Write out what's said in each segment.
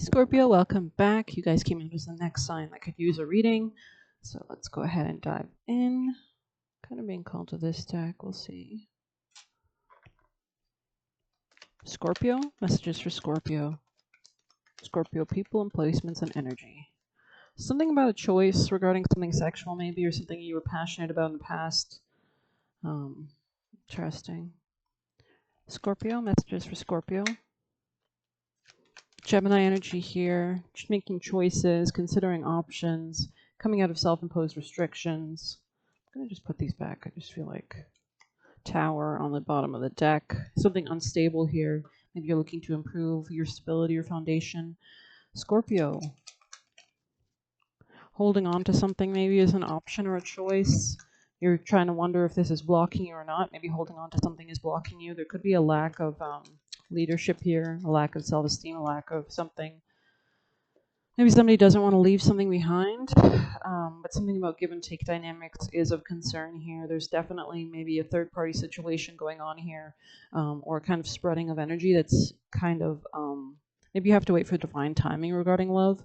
Scorpio, welcome back. You guys came in as the next sign that could use a reading. So let's go ahead and dive in. Kind of being called to this deck. We'll see. Scorpio, messages for Scorpio. Scorpio people and placements and energy. Something about a choice regarding something sexual maybe, or something you were passionate about in the past. Interesting. Scorpio, messages for Scorpio. Gemini energy here, just making choices, considering options, coming out of self-imposed restrictions. I'm going to just put these back. I just feel like Tower on the bottom of the deck. Something unstable here. Maybe you're looking to improve your stability or foundation. Scorpio. Holding on to something maybe is an option or a choice. You're trying to wonder if this is blocking you or not. Maybe holding on to something is blocking you. There could be a lack of leadership here, a lack of self-esteem, a lack of something. Maybe somebody doesn't want to leave something behind, but something about give and take dynamics is of concern here. There's definitely maybe a third-party situation going on here, or kind of spreading of energy that's kind of, maybe you have to wait for divine timing regarding love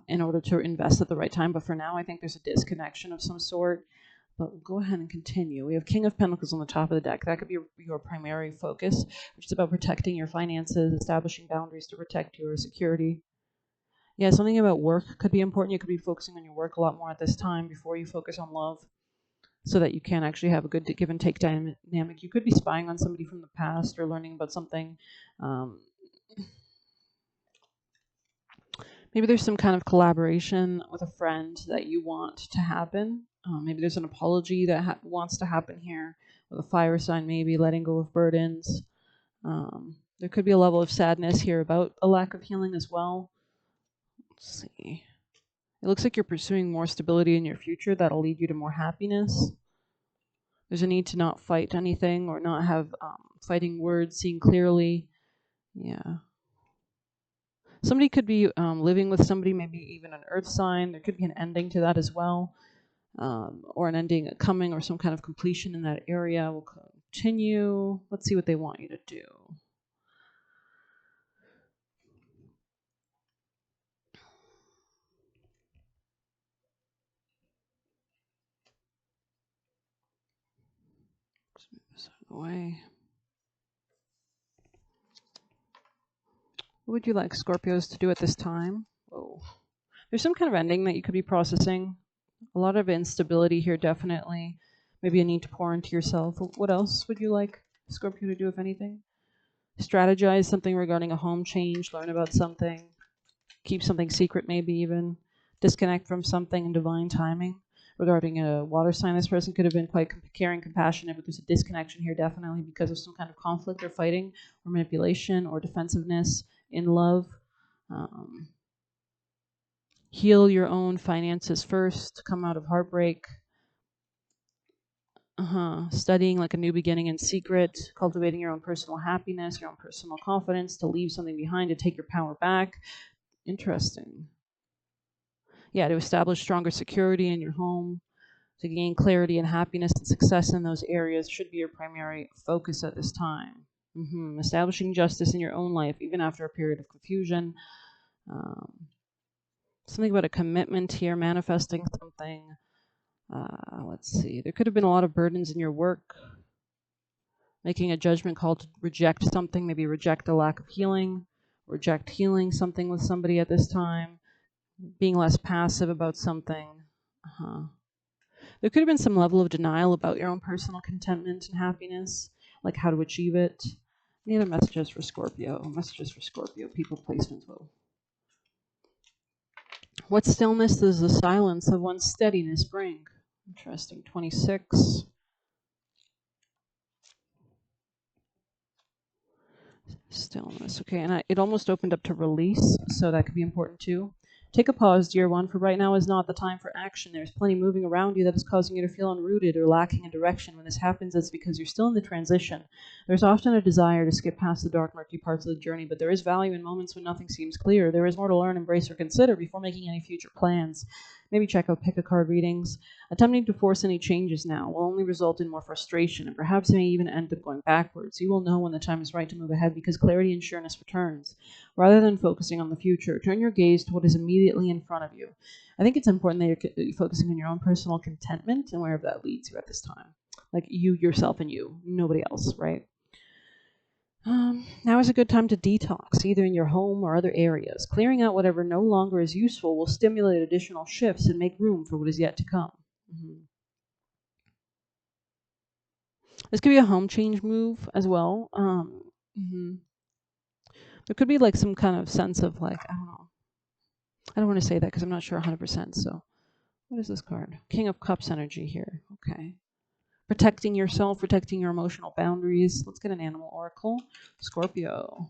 in order to invest at the right time. But for now, I think there's a disconnection of some sort. But we'll go ahead and continue. We have King of Pentacles on the top of the deck. That could be your primary focus, which is about protecting your finances, establishing boundaries to protect your security. Yeah, something about work could be important. You could be focusing on your work a lot more at this time before you focus on love, so that you can actually have a good give and take dynamic. You could be spying on somebody from the past or learning about something. Maybe there's some kind of collaboration with a friend that you want to happen. Maybe there's an apology that wants to happen here with a fire sign, maybe letting go of burdens. There could be a level of sadness here about a lack of healing as well. Let's see. It looks like you're pursuing more stability in your future that'll lead you to more happiness. There's a need to not fight anything or not have fighting words, seeing clearly. Yeah. Somebody could be living with somebody, maybe even an earth sign. There could be an ending to that as well, or an ending coming or some kind of completion in that area. We'll continue. Let's see what they want you to do. Let's move this out of the way. What would you like Scorpios to do at this time? Whoa. There's some kind of ending that you could be processing. A lot of instability here, definitely. Maybe a need to pour into yourself. What else would you like Scorpio to do, if anything? Strategize something regarding a home change, learn about something, keep something secret, maybe even disconnect from something in divine timing. Regarding a water sign, this person could have been quite caring, compassionate, but there's a disconnection here definitely because of some kind of conflict or fighting or manipulation or defensiveness in love. Heal your own finances first, come out of heartbreak. Studying like a new beginning in secret, cultivating your own personal happiness, your own personal confidence, to leave something behind, to take your power back. Interesting. Yeah, to establish stronger security in your home, to gain clarity and happiness and success in those areas should be your primary focus at this time. Establishing justice in your own life, even after a period of confusion. Something about a commitment here, manifesting something. Let's see. There could have been a lot of burdens in your work. Making a judgment call to reject something, maybe reject a lack of healing, reject healing something with somebody at this time, being less passive about something. There could have been some level of denial about your own personal contentment and happiness, like how to achieve it. Any other messages for Scorpio? Messages for Scorpio, people, placements. Whoa. What stillness does the silence of one's steadiness bring? Interesting. 26. Stillness. Okay, and it almost opened up to release, so that could be important too. Take a pause, dear one, for right now is not the time for action. There's plenty moving around you that is causing you to feel unrooted or lacking in direction. When this happens, it's because you're still in the transition. There's often a desire to skip past the dark, murky parts of the journey, but there is value in moments when nothing seems clear. There is more to learn, embrace, or consider before making any future plans. Maybe check out pick-a-card readings. Attempting to force any changes now will only result in more frustration, and perhaps may even end up going backwards. You will know when the time is right to move ahead because clarity and sureness returns. Rather than focusing on the future, turn your gaze to what is immediately in front of you. I think it's important that you're focusing on your own personal contentment and wherever that leads you at this time. Like you, yourself, and you, nobody else, right? Now is a good time to detox, either in your home or other areas. Clearing out whatever no longer is useful will stimulate additional shifts and make room for what is yet to come. This could be a home change move as well. There could be like some kind of sense of like, I don't know. I don't want to say that because I'm not sure 100%. So what is this card? King of Cups energy here. Okay. Protecting yourself, protecting your emotional boundaries. Let's get an animal oracle. Scorpio.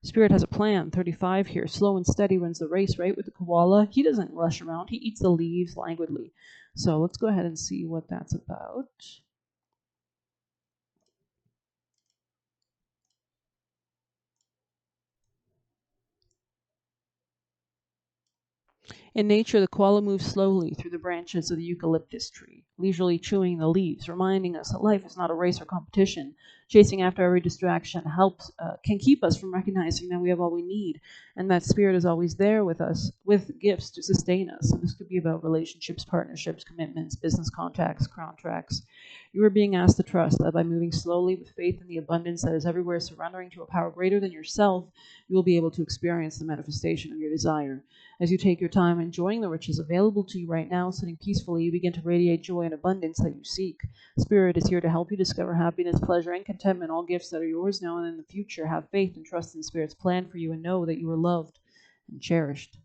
Spirit has a plan. 35 here. Slow and steady wins the race, right? With the koala. He doesn't rush around. He eats the leaves languidly. So let's go ahead and see what that's about. In nature, the koala moves slowly through the branches of the eucalyptus tree, leisurely chewing the leaves, reminding us that life is not a race or competition. Chasing after every distraction can keep us from recognizing that we have all we need, and that spirit is always there with us, with gifts to sustain us. And this could be about relationships, partnerships, commitments, business contacts, contracts. You are being asked to trust that by moving slowly with faith in the abundance that is everywhere, surrendering to a power greater than yourself, you will be able to experience the manifestation of your desire. As you take your time enjoying the riches available to you right now, sitting peacefully, you begin to radiate joy and abundance that you seek. Spirit is here to help you discover happiness, pleasure, and contentment, all gifts that are yours now and in the future. Have faith and trust in Spirit's plan for you and know that you are loved and cherished.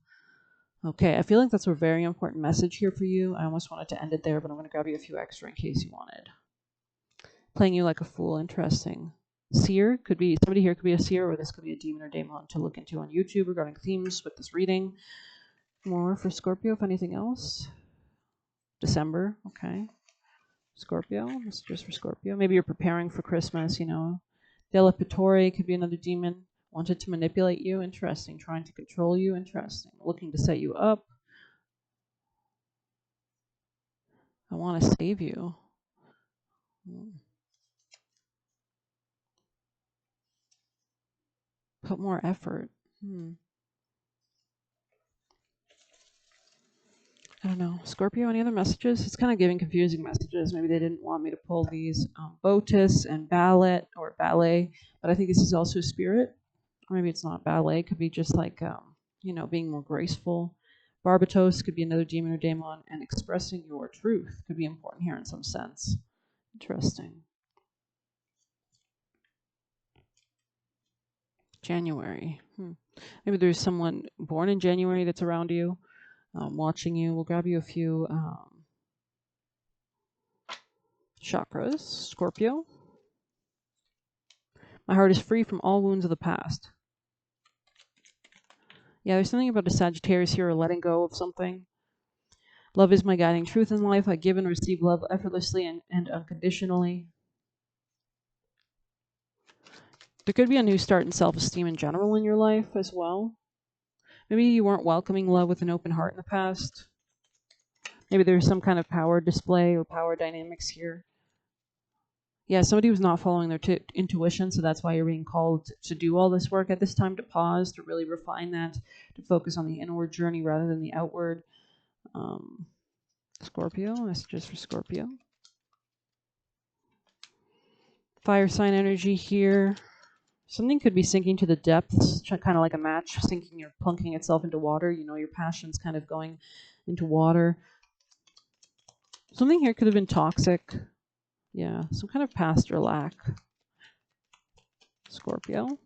Okay, I feel like that's a very important message here for you. I almost wanted to end it there, but I'm going to grab you a few extra in case you wanted. Playing you like a fool, interesting. Seer could be, somebody here could be a seer, or this could be a demon or daemon to look into on YouTube regarding themes with this reading. More for Scorpio, if anything else. December, okay. Scorpio, messages for Scorpio. Maybe you're preparing for Christmas, you know. Della Pittore could be another demon. Wanted to manipulate you, interesting. Trying to control you, interesting. Looking to set you up. I want to save you. Put more effort. I don't know. Scorpio, any other messages? It's kind of giving confusing messages. Maybe they didn't want me to pull these Botus and ballet, but I think this is also spirit. Or maybe it's not ballet. It could be just like, you know, being more graceful. Barbatos could be another demon or daemon, and expressing your truth could be important here in some sense. Interesting. January. Maybe there's someone born in January that's around you. Watching you. We'll grab you a few chakras. Scorpio. My heart is free from all wounds of the past. Yeah, there's something about a Sagittarius here, or letting go of something. Love is my guiding truth in life. I give and receive love effortlessly and unconditionally. There could be a new start in self-esteem in general in your life as well. Maybe you weren't welcoming love with an open heart in the past. Maybe there's some kind of power display or power dynamics here. Yeah, somebody was not following their intuition, so that's why you're being called to do all this work at this time, to pause, to really refine that, to focus on the inward journey rather than the outward. Scorpio, messages for Scorpio. Fire sign energy here. Something could be sinking to the depths, kind of like a match sinking or plunking itself into water. You know, your passion's kind of going into water. Something here could have been toxic. Yeah, some kind of past or lack. Scorpio.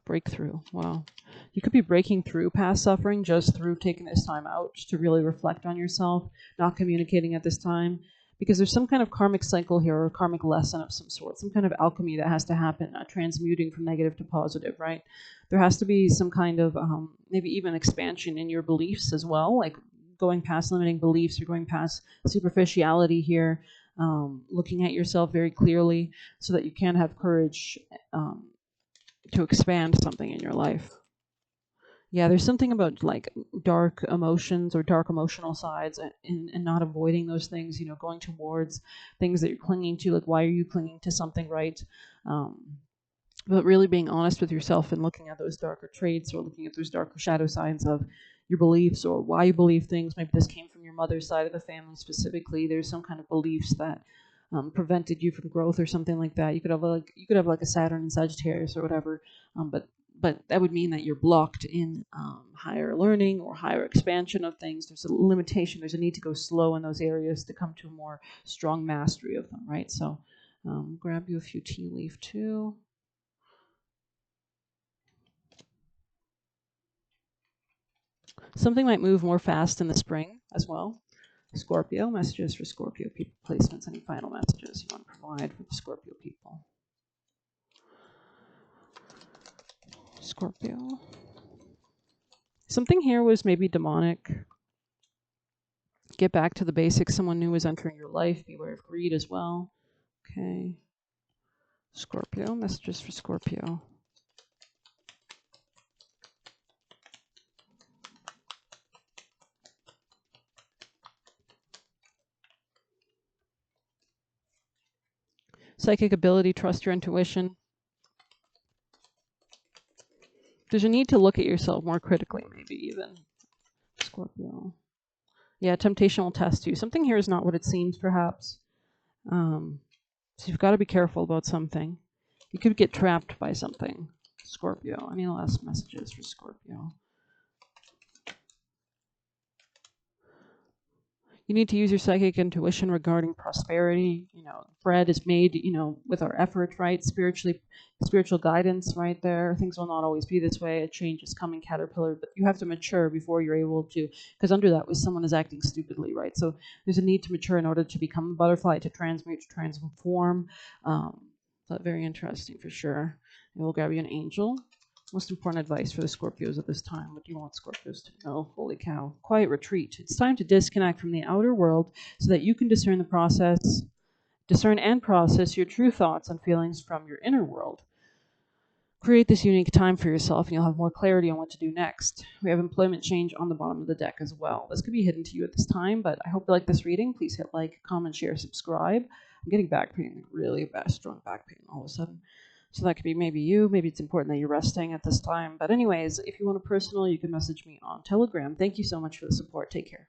Breakthrough. Wow. You could be breaking through past suffering just through taking this time out to really reflect on yourself, not communicating at this time. because there's some kind of karmic cycle here or a karmic lesson of some sort, some kind of alchemy that has to happen, transmuting from negative to positive, right? There has to be some kind of maybe even expansion in your beliefs as well, like going past limiting beliefs or going past superficiality here, looking at yourself very clearly so that you can have courage to expand something in your life. Yeah, there's something about like dark emotions or dark emotional sides and not avoiding those things, going towards things that you're clinging to. Like, why are you clinging to something, right? But really being honest with yourself and looking at those darker traits or looking at those darker shadow signs of your beliefs or why you believe things. Maybe this came from your mother's side of the family specifically. There's some kind of beliefs that prevented you from growth or something like that. You could have like a Saturn in Sagittarius or whatever, but that would mean that you're blocked in higher learning or higher expansion of things. There's a limitation. There's a need to go slow in those areas to come to a more strong mastery of them, right? So grab you a few tea leaf too. Something might move more fast in the spring as well. Scorpio, messages for Scorpio people, placements, any final messages you want to provide for the Scorpio people. Scorpio. Something here was maybe demonic. Get back to the basics. Someone new is entering your life. Beware of greed as well. Okay. Scorpio, messages for Scorpio. Psychic ability, trust your intuition. There's a need to look at yourself more critically, maybe even. Scorpio. Yeah, temptation will test you. Something here is not what it seems, perhaps. So you've got to be careful about something. You could get trapped by something. Scorpio. Any last messages for Scorpio? You need to use your psychic intuition regarding prosperity. Bread is made, with our effort, right? Spiritual guidance right there. Things will not always be this way. A change is coming, caterpillar, but you have to mature before you're able to, because under that was someone is acting stupidly, right? So there's a need to mature in order to become a butterfly, to transmute, to transform. But very interesting for sure. And we'll grab you an angel. Most important advice for the Scorpios at this time. What do you want Scorpios to know? Holy cow. Quiet retreat. It's time to disconnect from the outer world so that you can discern and process your true thoughts and feelings from your inner world. Create this unique time for yourself and you'll have more clarity on what to do next. We have employment change on the bottom of the deck as well. This could be hidden to you at this time, but I hope you like this reading. Please hit like, comment, share, subscribe. I'm getting back pain, really bad, strong back pain all of a sudden. So that could be maybe you. Maybe it's important that you're resting at this time. But anyways, if you want a personal, you can message me on Telegram. Thank you so much for the support. Take care.